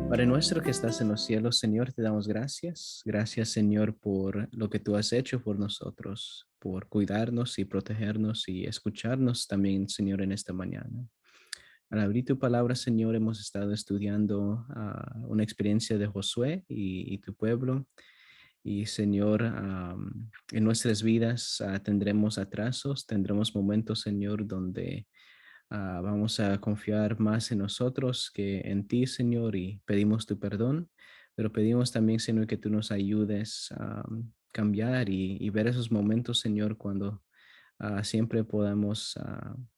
Padre nuestro que estás en los cielos, Señor, te damos gracias. Gracias, Señor, por lo que tú has hecho por nosotros, por cuidarnos y protegernos y escucharnos también, Señor, en esta mañana. Al abrir tu palabra, Señor, hemos estado estudiando una experiencia de Josué y tu pueblo. Y, Señor, en nuestras vidas tendremos atrasos, tendremos momentos, Señor, donde vamos a confiar más en nosotros que en ti, Señor, y pedimos tu perdón, pero pedimos también, Señor, que tú nos ayudes a cambiar y ver esos momentos, Señor, cuando siempre podamos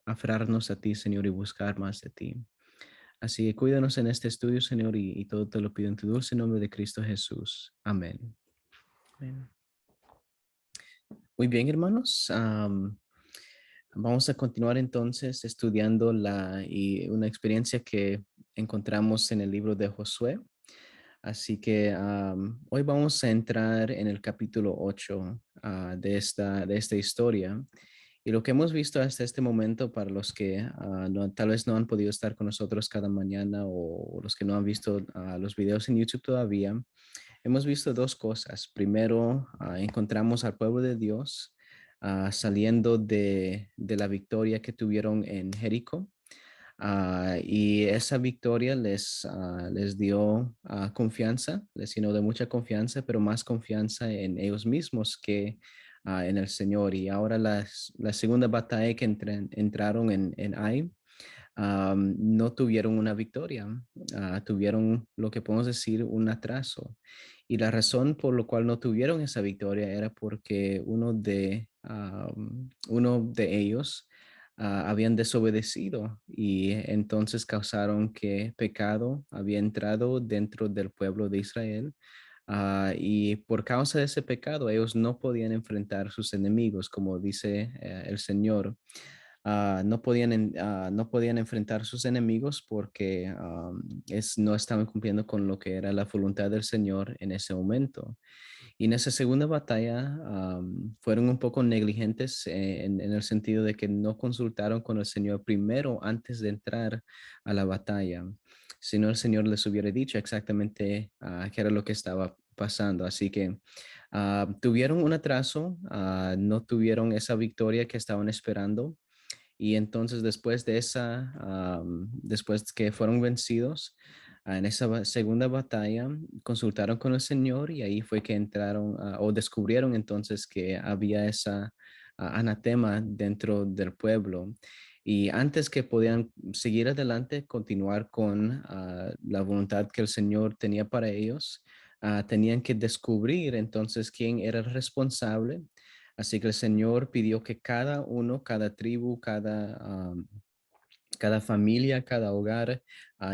aferrarnos a ti, Señor, y buscar más de ti. Así que cuídanos en este estudio, Señor, y todo te lo pido en tu dulce nombre de Cristo Jesús. Amén. Amén. Muy bien, hermanos. Vamos a continuar entonces estudiando una experiencia que encontramos en el libro de Josué. Así que hoy vamos a entrar en el capítulo 8 de esta historia. Y lo que hemos visto hasta este momento, para los que tal vez no han podido estar con nosotros cada mañana o los que no han visto los videos en YouTube todavía, hemos visto dos cosas. Primero, encontramos al pueblo de Dios saliendo de la victoria que tuvieron en Jericó. Y esa victoria les dio confianza, les llenó de mucha confianza, pero más confianza en ellos mismos que en el Señor. Y ahora la segunda batalla que entraron en Ai, no tuvieron una victoria, tuvieron lo que podemos decir un atraso. Y la razón por la cual no tuvieron esa victoria era porque uno de ellos habían desobedecido y entonces causaron que pecado había entrado dentro del pueblo de Israel. Y por causa de ese pecado, ellos no podían enfrentar sus enemigos, como dice el Señor. No podían enfrentar sus enemigos porque no estaban cumpliendo con lo que era la voluntad del Señor en ese momento. Y en esa segunda batalla fueron un poco negligentes en el sentido de que no consultaron con el Señor primero antes de entrar a la batalla. Si no, el Señor les hubiera dicho exactamente qué era lo que estaba pasando. Así que tuvieron un atraso, no tuvieron esa victoria que estaban esperando. Y entonces después que fueron vencidos en esa segunda batalla, consultaron con el Señor y ahí fue que entraron o descubrieron entonces que había esa anatema dentro del pueblo. Y antes que podían seguir adelante, continuar con la voluntad que el Señor tenía para ellos, tenían que descubrir entonces quién era el responsable. Así que el Señor pidió que cada uno, cada tribu, cada familia, cada hogar,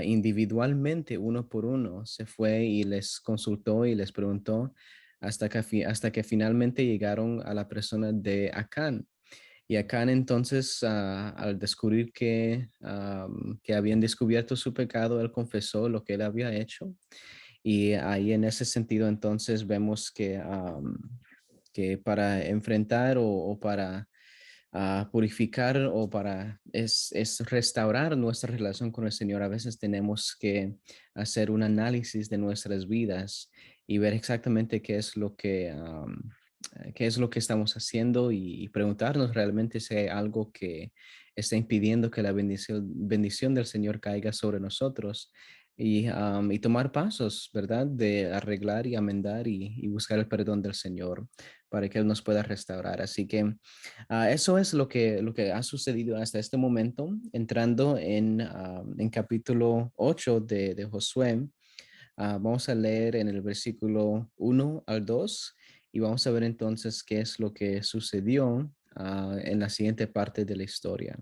individualmente, uno por uno, se fue y les consultó y les preguntó hasta que finalmente llegaron a la persona de Acán. Y Acán entonces, al descubrir que habían descubierto su pecado, él confesó lo que él había hecho. Y ahí en ese sentido entonces vemos que para enfrentar o para purificar o es restaurar nuestra relación con el Señor, a veces tenemos que hacer un análisis de nuestras vidas y ver exactamente qué es lo que estamos haciendo y preguntarnos realmente si hay algo que está impidiendo que la bendición del Señor caiga sobre nosotros y tomar pasos, ¿verdad? De arreglar y amendar y buscar el perdón del Señor para que Él nos pueda restaurar. Así que eso es lo que ha sucedido hasta este momento, entrando en capítulo 8 de Josué. Vamos a leer en el versículo 1 al 2 y vamos a ver entonces qué es lo que sucedió en la siguiente parte de la historia.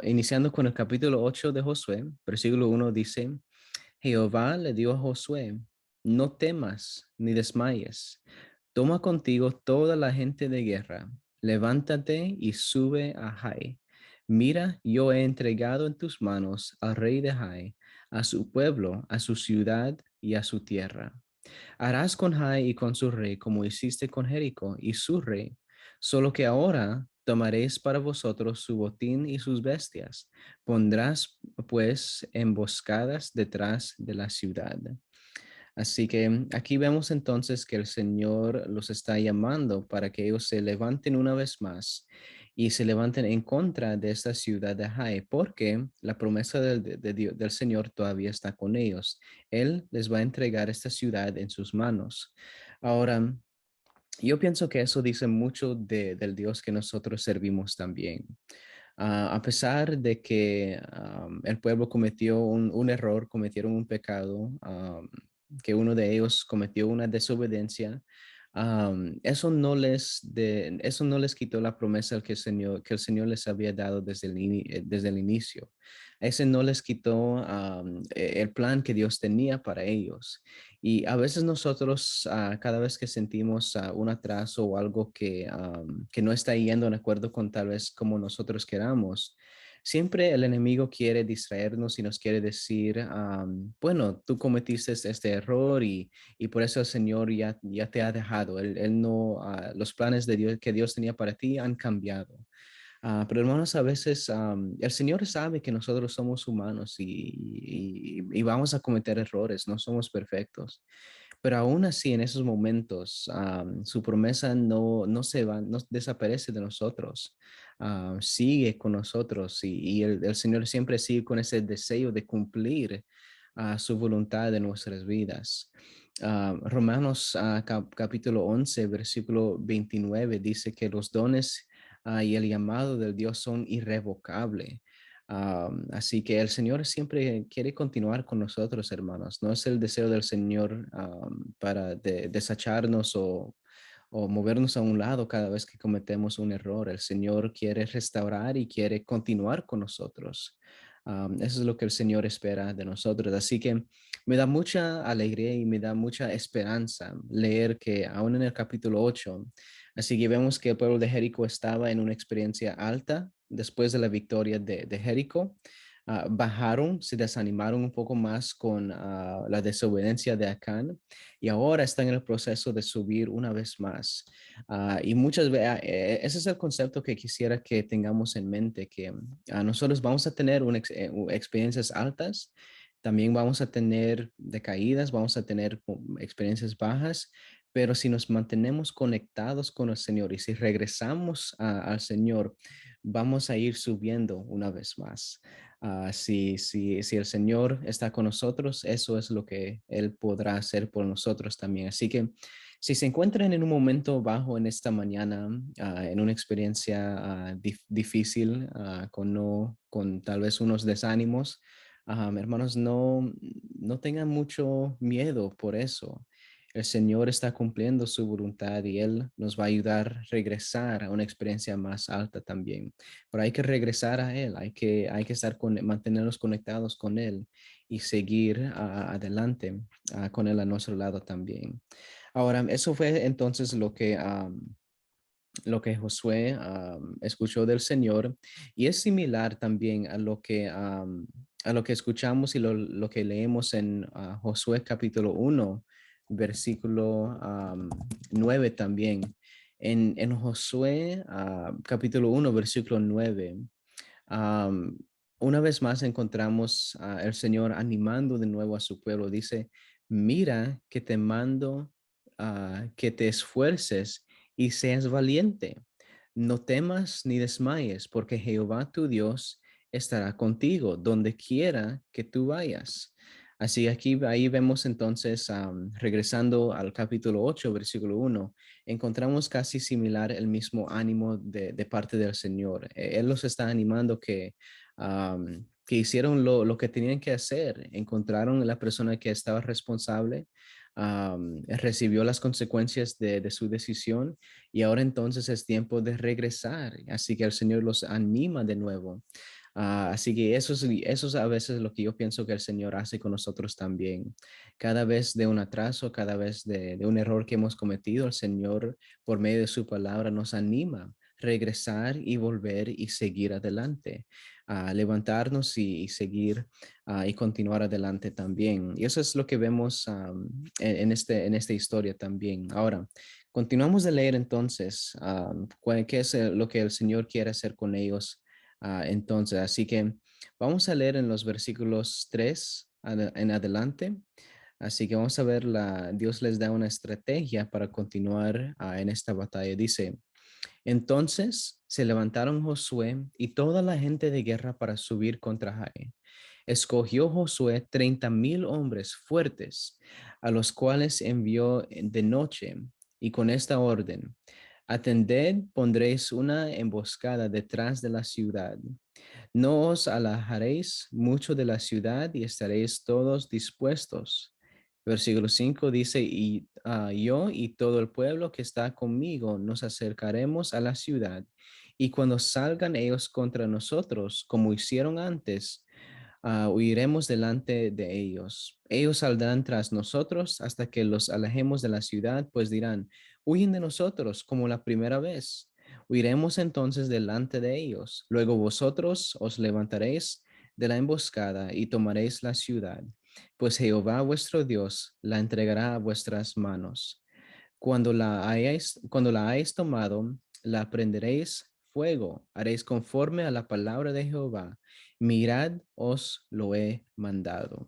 Iniciando con el capítulo 8 de Josué, versículo 1 dice: Jehová le dio a Josué: no temas ni desmayes. Toma contigo toda la gente de guerra. Levántate y sube a Jai. Mira, yo he entregado en tus manos al rey de Jai, a su pueblo, a su ciudad y a su tierra. Harás con Jai y con su rey como hiciste con Jericó y su rey, solo que ahora Tomaréis para vosotros su botín y sus bestias. Pondrás pues emboscadas detrás de la ciudad. Así que aquí vemos entonces que el Señor los está llamando para que ellos se levanten una vez más y se levanten en contra de esta ciudad de Hai, porque la promesa del Señor todavía está con ellos. Él les va a entregar esta ciudad en sus manos. Ahora, yo pienso que eso dice mucho del Dios que nosotros servimos también. A pesar de que el pueblo cometió un error, cometieron un pecado, que uno de ellos cometió una desobediencia, eso no les quitó la promesa que el Señor les había dado desde el inicio. Ese no les quitó el plan que Dios tenía para ellos. Y a veces nosotros, cada vez que sentimos un atraso o algo que no está yendo en acuerdo con tal vez como nosotros queramos, siempre el enemigo quiere distraernos y nos quiere decir, bueno, tú cometiste este error y por eso el Señor ya te ha dejado. Él no, los planes de Dios que Dios tenía para ti han cambiado. Pero hermanos, a veces el Señor sabe que nosotros somos humanos y vamos a cometer errores, no somos perfectos. Pero aún así, en esos momentos, su promesa no se va, no desaparece de nosotros, sigue con nosotros y el Señor siempre sigue con ese deseo de cumplir su voluntad en nuestras vidas. Romanos capítulo 11, versículo 29 dice que los dones y el llamado del Dios son irrevocables. Así que el Señor siempre quiere continuar con nosotros, hermanos. No es el deseo del Señor para desecharnos o movernos a un lado cada vez que cometemos un error. El Señor quiere restaurar y quiere continuar con nosotros. Eso es lo que el Señor espera de nosotros. Así que me da mucha alegría y me da mucha esperanza leer que aún en el capítulo 8, así que vemos que el pueblo de Jericó estaba en una experiencia alta después de la victoria de Jericó. Bajaron, se desanimaron un poco más con la desobediencia de Acán y ahora están en el proceso de subir una vez más. Y muchas veces, ese es el concepto que quisiera que tengamos en mente, que nosotros vamos a tener experiencias altas, también vamos a tener decaídas, vamos a tener experiencias bajas, pero si nos mantenemos conectados con el Señor y si regresamos al Señor, vamos a ir subiendo una vez más. Si el Señor está con nosotros, eso es lo que Él podrá hacer por nosotros también. Así que si se encuentran en un momento bajo en esta mañana, en una experiencia difícil, con tal vez unos desánimos, hermanos, no tengan mucho miedo por eso. El Señor está cumpliendo su voluntad y Él nos va a ayudar a regresar a una experiencia más alta también. Pero hay que regresar a Él, hay que mantenernos conectados con Él y seguir adelante con Él a nuestro lado también. Ahora, eso fue entonces lo que Josué escuchó del Señor y es similar también a lo que escuchamos y lo que leemos en Josué capítulo 1, versículo 9 también. En Josué capítulo 1, versículo 9, Am, una vez más encontramos al Señor animando de nuevo a su pueblo. Dice, mira que te mando que te esfuerces y seas valiente. No temas ni desmayes, porque Jehová tu Dios estará contigo donde quiera que tú vayas. Así aquí, ahí vemos entonces, regresando al capítulo 8, versículo 1, encontramos casi similar el mismo ánimo de parte del Señor. Él los está animando que hicieron lo que tenían que hacer, encontraron la persona que estaba responsable, recibió las consecuencias de su decisión y ahora entonces es tiempo de regresar. Así que el Señor los anima de nuevo. Así que eso es a veces lo que yo pienso que el Señor hace con nosotros también. Cada vez de un atraso, cada vez de un error que hemos cometido, el Señor, por medio de su palabra, nos anima. regresar y volver y seguir adelante, levantarnos y seguir y continuar adelante también. Y eso es lo que vemos en esta historia también. Ahora, continuamos de leer entonces qué es lo que el Señor quiere hacer con ellos entonces. Así que vamos a leer en los versículos 3 en adelante. Así que vamos a ver, Dios les da una estrategia para continuar en esta batalla. Dice, entonces se levantaron Josué y toda la gente de guerra para subir contra Jai. Escogió Josué 30,000 hombres fuertes, a los cuales envió de noche, y con esta orden: atended, pondréis una emboscada detrás de la ciudad. No os alejaréis mucho de la ciudad y estaréis todos dispuestos. Versículo 5 dice, y yo y todo el pueblo que está conmigo nos acercaremos a la ciudad, y cuando salgan ellos contra nosotros, como hicieron antes, huiremos delante de ellos. Ellos saldrán tras nosotros hasta que los alejemos de la ciudad, pues dirán, huyen de nosotros como la primera vez. Huiremos entonces delante de ellos. Luego vosotros os levantaréis de la emboscada y tomaréis la ciudad, pues Jehová vuestro Dios la entregará a vuestras manos. Cuando la hayáis tomado, la prenderéis fuego, haréis conforme a la palabra de Jehová. Mirad, os lo he mandado.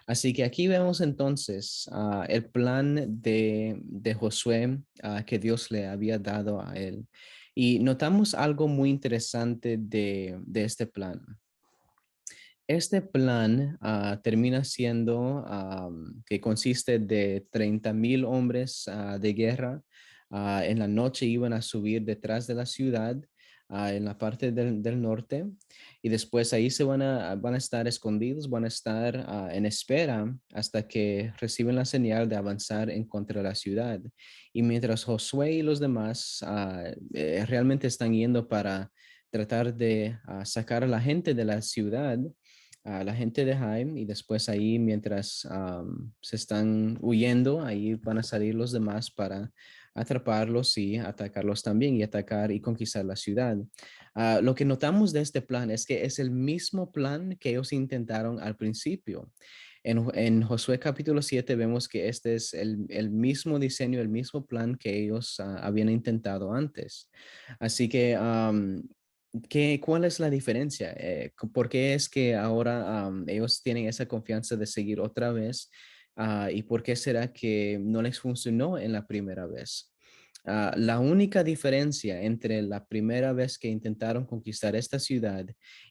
Así que aquí vemos entonces el plan de Josué que Dios le había dado a él. Y notamos algo muy interesante de este plan. Este plan termina siendo que consiste de 30,000 hombres de guerra. En la noche iban a subir detrás de la ciudad en la parte del norte, y después ahí van a estar escondidos, van a estar en espera hasta que reciben la señal de avanzar en contra de la ciudad. Y mientras Josué y los demás realmente están yendo para tratar de sacar a la gente de la ciudad, a la gente de Jaime, y después ahí mientras se están huyendo, ahí van a salir los demás para atraparlos y atacarlos también y atacar y conquistar la ciudad. Lo que notamos de este plan es que es el mismo plan que ellos intentaron al principio. En Josué capítulo 7 vemos que este es el mismo diseño, el mismo plan que ellos habían intentado antes. Así que ¿cuál es la diferencia? ¿Por qué es que ahora ellos tienen esa confianza de seguir otra vez? ¿Y por qué será que no les funcionó en la primera vez? La única diferencia entre la primera vez que intentaron conquistar esta ciudad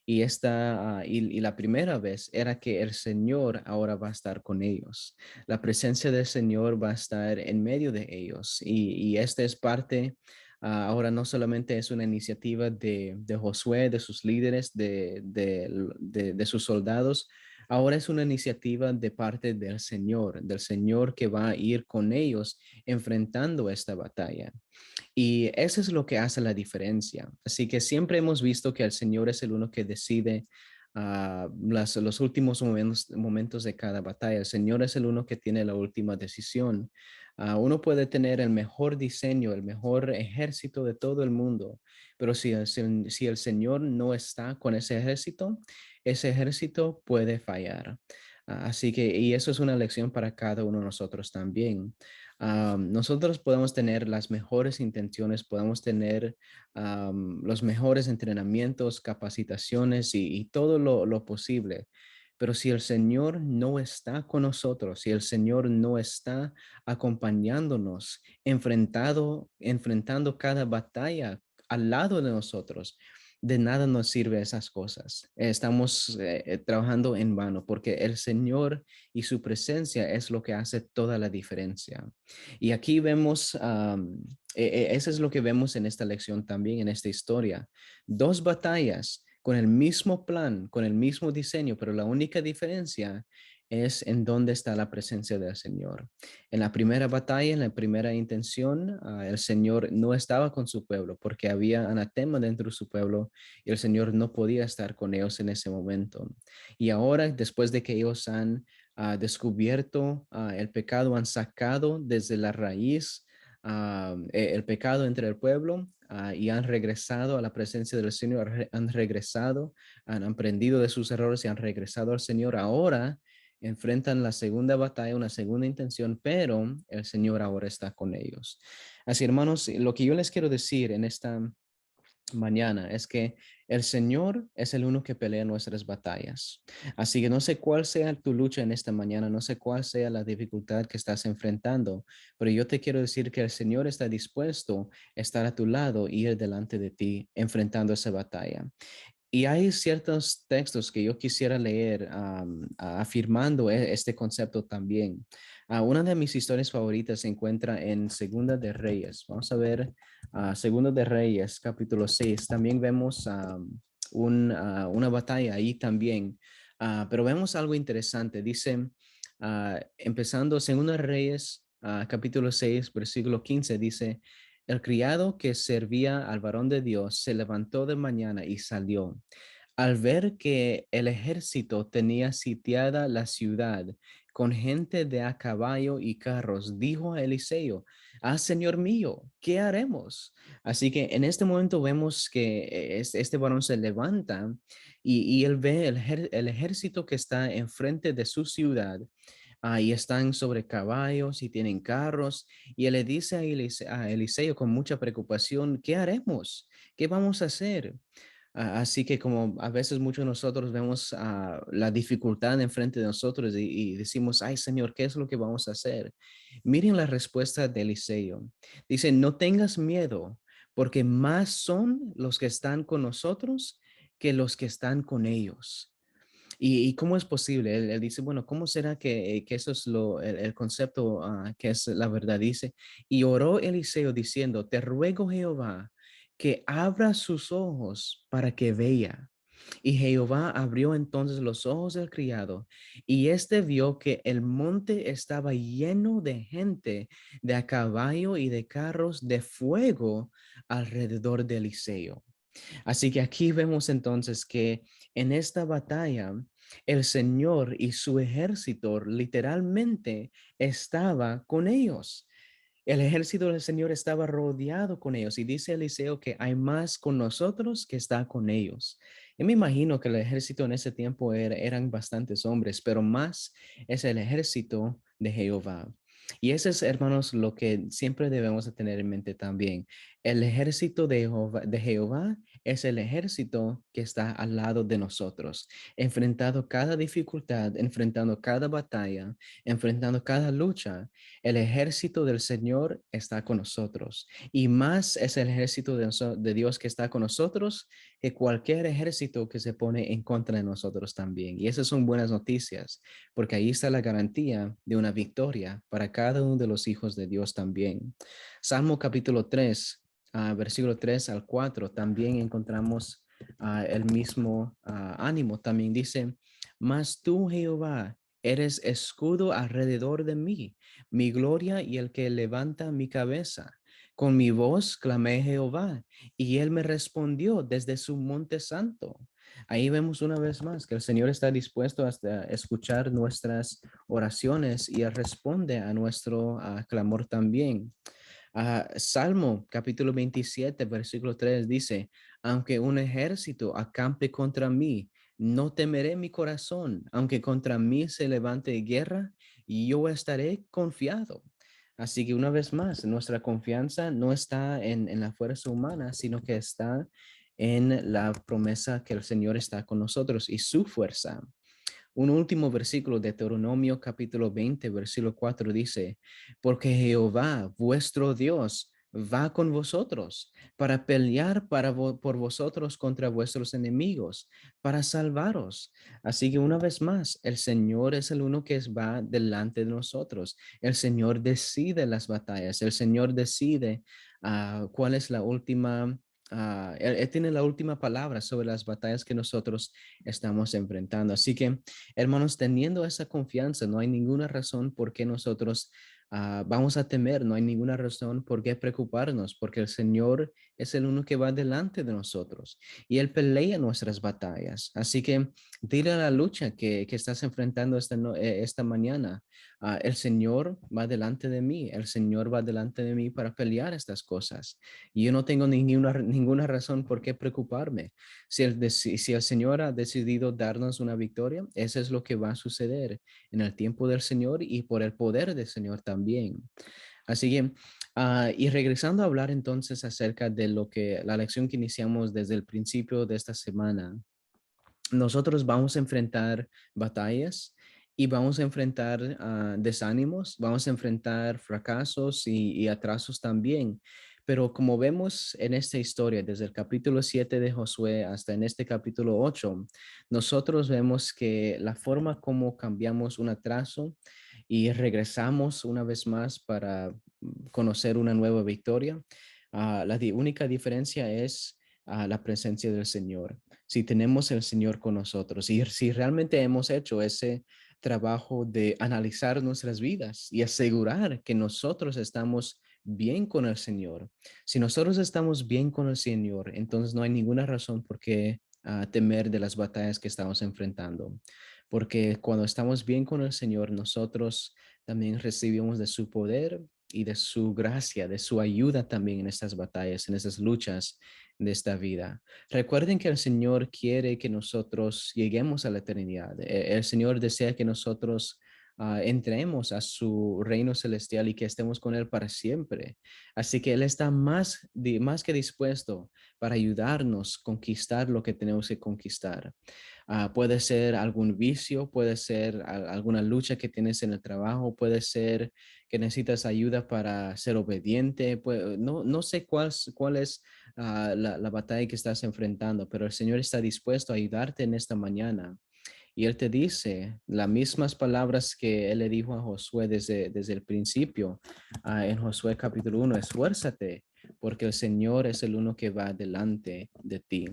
y la primera vez era que el Señor ahora va a estar con ellos. La presencia del Señor va a estar en medio de ellos, y esta es parte. Ahora no solamente es una iniciativa de Josué, de sus líderes, de sus soldados. Ahora es una iniciativa de parte del Señor que va a ir con ellos enfrentando esta batalla. Y eso es lo que hace la diferencia. Así que siempre hemos visto que el Señor es el uno que decide los últimos momentos de cada batalla. El Señor es el uno que tiene la última decisión. Uno puede tener el mejor diseño, el mejor ejército de todo el mundo, pero si el Señor no está con ese ejército puede fallar. Así que, y eso es una lección para cada uno de nosotros también. Nosotros podemos tener las mejores intenciones, podemos tener los mejores entrenamientos, capacitaciones y todo lo posible. Pero si el Señor no está con nosotros, si el Señor no está acompañándonos, enfrentando cada batalla al lado de nosotros, de nada nos sirve esas cosas. Estamos trabajando en vano, porque el Señor y su presencia es lo que hace toda la diferencia. Y aquí vemos, eso es lo que vemos en esta lección también, en esta historia. Dos batallas con el mismo plan, con el mismo diseño, pero la única diferencia es en dónde está la presencia del Señor. En la primera batalla, en la primera intención, el Señor no estaba con su pueblo porque había anatema dentro de su pueblo, y el Señor no podía estar con ellos en ese momento. Y ahora, después de que ellos han descubierto el pecado, han sacado desde la raíz el pecado entre el pueblo. y han regresado a la presencia del Señor, han regresado, han aprendido de sus errores y han regresado al Señor. Ahora enfrentan la segunda batalla, una segunda intención, pero el Señor ahora está con ellos. Así, hermanos, lo que yo les quiero decir en esta mañana es que el Señor es el uno que pelea nuestras batallas. Así que no sé cuál sea tu lucha en esta mañana, no sé cuál sea la dificultad que estás enfrentando, pero yo te quiero decir que el Señor está dispuesto a estar a tu lado y ir delante de ti enfrentando esa batalla. Y hay ciertos textos que yo quisiera leer afirmando este concepto también. Una de mis historias favoritas se encuentra en Segunda de Reyes. Vamos a ver Segunda de Reyes, capítulo 6. También vemos una batalla ahí también. Pero vemos algo interesante. Dice, empezando Segunda de Reyes, capítulo 6, versículo 15, dice, el criado que servía al varón de Dios se levantó de mañana y salió. Al ver que el ejército tenía sitiada la ciudad con gente de a caballo y carros, dijo a Eliseo, Señor mío, ¿qué haremos? Así que en este momento vemos que este varón se levanta y él ve el ejército que está enfrente de su ciudad. Y están sobre caballos y tienen carros. Y él le dice a Eliseo con mucha preocupación, ¿qué haremos? ¿Qué vamos a hacer? Así que como a veces muchos de nosotros vemos la dificultad enfrente de nosotros y decimos, ay Señor, ¿qué es lo que vamos a hacer? Miren la respuesta de Eliseo. Dice, no tengas miedo, porque más son los que están con nosotros que los que están con ellos. ¿Y cómo es posible? Él dice, bueno, ¿cómo será que eso es el concepto que es la verdad? Dice, y oró Eliseo diciendo, te ruego Jehová que abra sus ojos para que vea. Y Jehová abrió entonces los ojos del criado, y éste vio que el monte estaba lleno de gente, de a caballo y de carros de fuego alrededor de Eliseo. Así que aquí vemos entonces que en esta batalla el Señor y su ejército literalmente estaba con ellos. El ejército del Señor estaba rodeado con ellos y dice Eliseo que hay más con nosotros que está con ellos. Yo me imagino que el ejército en ese tiempo eran bastantes hombres, pero más es el ejército de Jehová. Y eso es, hermanos, lo que siempre debemos de tener en mente también. El ejército de Jehová es el ejército que está al lado de nosotros, enfrentando cada dificultad, enfrentando cada batalla, enfrentando cada lucha. El ejército del Señor está con nosotros y más es el ejército de Dios que está con nosotros que cualquier ejército que se pone en contra de nosotros también. Y esas son buenas noticias, porque ahí está la garantía de una victoria para cada uno de los hijos de Dios también. Salmo capítulo 3, versículo 3 al 4, también encontramos el mismo ánimo. También dice, mas tú, Jehová, eres escudo alrededor de mí, mi gloria y el que levanta mi cabeza. Con mi voz clamé a Jehová y él me respondió desde su monte santo. Ahí vemos una vez más que el Señor está dispuesto hasta escuchar nuestras oraciones y él responde a nuestro clamor también. Salmo capítulo 27, versículo 3 dice, aunque un ejército acampe contra mí, no temeré mi corazón, aunque contra mí se levante guerra, yo estaré confiado. Así que una vez más, nuestra confianza no está en la fuerza humana, sino que está en la promesa que el Señor está con nosotros y su fuerza. Un último versículo de Deuteronomio capítulo 20, versículo 4 dice, porque Jehová, vuestro Dios, va con vosotros para pelear por vosotros contra vuestros enemigos, para salvaros. Así que una vez más, el Señor es el uno que va delante de nosotros. El Señor decide las batallas. El Señor decide cuál es la última. Él tiene la última palabra sobre las batallas que nosotros estamos enfrentando. Así que hermanos, teniendo esa confianza, no hay ninguna razón por qué nosotros vamos a temer, no hay ninguna razón por qué preocuparnos, porque el Señor es el uno que va delante de nosotros y Él pelea nuestras batallas. Así que dile a la lucha que estás enfrentando esta mañana. El Señor va delante de mí, el Señor va delante de mí para pelear estas cosas. Y yo no tengo ninguna razón por qué preocuparme. Si el Señor ha decidido darnos una victoria, eso es lo que va a suceder en el tiempo del Señor y por el poder del Señor también. Así que, y regresando a hablar entonces acerca de la lección que iniciamos desde el principio de esta semana, nosotros vamos a enfrentar batallas y vamos a enfrentar desánimos, vamos a enfrentar fracasos y atrasos también. Pero como vemos en esta historia, desde el capítulo 7 de Josué hasta en este capítulo 8, nosotros vemos que la forma como cambiamos un atraso y regresamos una vez más para conocer una nueva victoria, única diferencia es la presencia del Señor. Si tenemos el Señor con nosotros y si realmente hemos hecho ese trabajo de analizar nuestras vidas y asegurar que nosotros estamos bien con el Señor. Si nosotros estamos bien con el Señor, entonces no hay ninguna razón por qué temer de las batallas que estamos enfrentando. Porque cuando estamos bien con el Señor, nosotros también recibimos de su poder y de su gracia, de su ayuda también en estas batallas, en estas luchas de esta vida. Recuerden que el Señor quiere que nosotros lleguemos a la eternidad. El Señor desea que nosotros entremos a su reino celestial y que estemos con Él para siempre. Así que Él está más que dispuesto para ayudarnos a conquistar lo que tenemos que conquistar. Puede ser algún vicio, puede ser alguna lucha que tienes en el trabajo, puede ser que necesitas ayuda para ser obediente. No sé cuál es la batalla que estás enfrentando, pero el Señor está dispuesto a ayudarte en esta mañana. Y Él te dice las mismas palabras que Él le dijo a Josué desde el principio, en Josué capítulo 1, esfuérzate, porque el Señor es el uno que va delante de ti.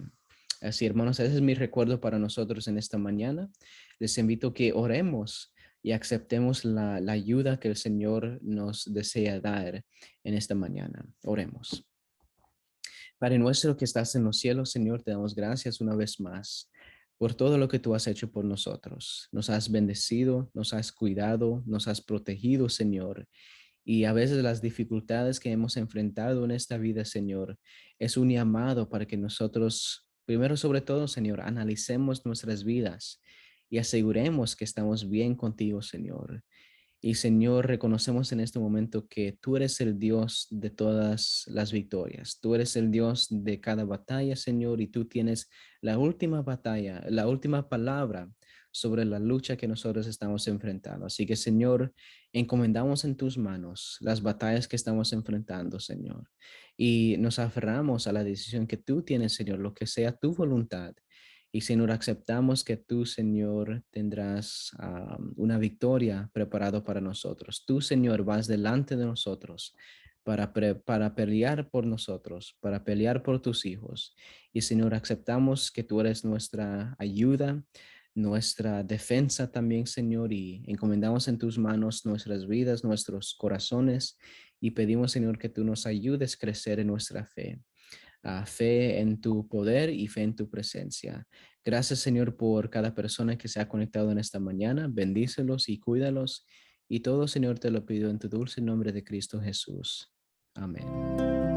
Así, hermanos, ese es mi recuerdo para nosotros en esta mañana. Les invito a que oremos y aceptemos la ayuda que el Señor nos desea dar en esta mañana. Oremos. Padre nuestro que estás en los cielos, Señor, te damos gracias una vez más por todo lo que tú has hecho por nosotros. Nos has bendecido, nos has cuidado, nos has protegido, Señor. Y a veces las dificultades que hemos enfrentado en esta vida, Señor, es un llamado para que nosotros, primero sobre todo, Señor, analicemos nuestras vidas y aseguremos que estamos bien contigo, Señor. Y Señor, reconocemos en este momento que tú eres el Dios de todas las victorias. Tú eres el Dios de cada batalla, Señor, y tú tienes la última batalla, la última palabra sobre la lucha que nosotros estamos enfrentando. Así que, Señor, encomendamos en tus manos las batallas que estamos enfrentando, Señor, y nos aferramos a la decisión que tú tienes, Señor, lo que sea tu voluntad. Y Señor, aceptamos que tú, Señor, tendrás una victoria preparado para nosotros. Tú, Señor, vas delante de nosotros para pelear por nosotros, para pelear por tus hijos. Y Señor, aceptamos que tú eres nuestra ayuda, nuestra defensa también, Señor, y encomendamos en tus manos nuestras vidas, nuestros corazones, y pedimos, Señor, que tú nos ayudes a crecer en nuestra fe, fe en tu poder y fe en tu presencia. Gracias, Señor, por cada persona que se ha conectado en esta mañana. Bendícelos y cuídalos. Y todo, Señor, te lo pido en tu dulce nombre de Cristo Jesús. Amén.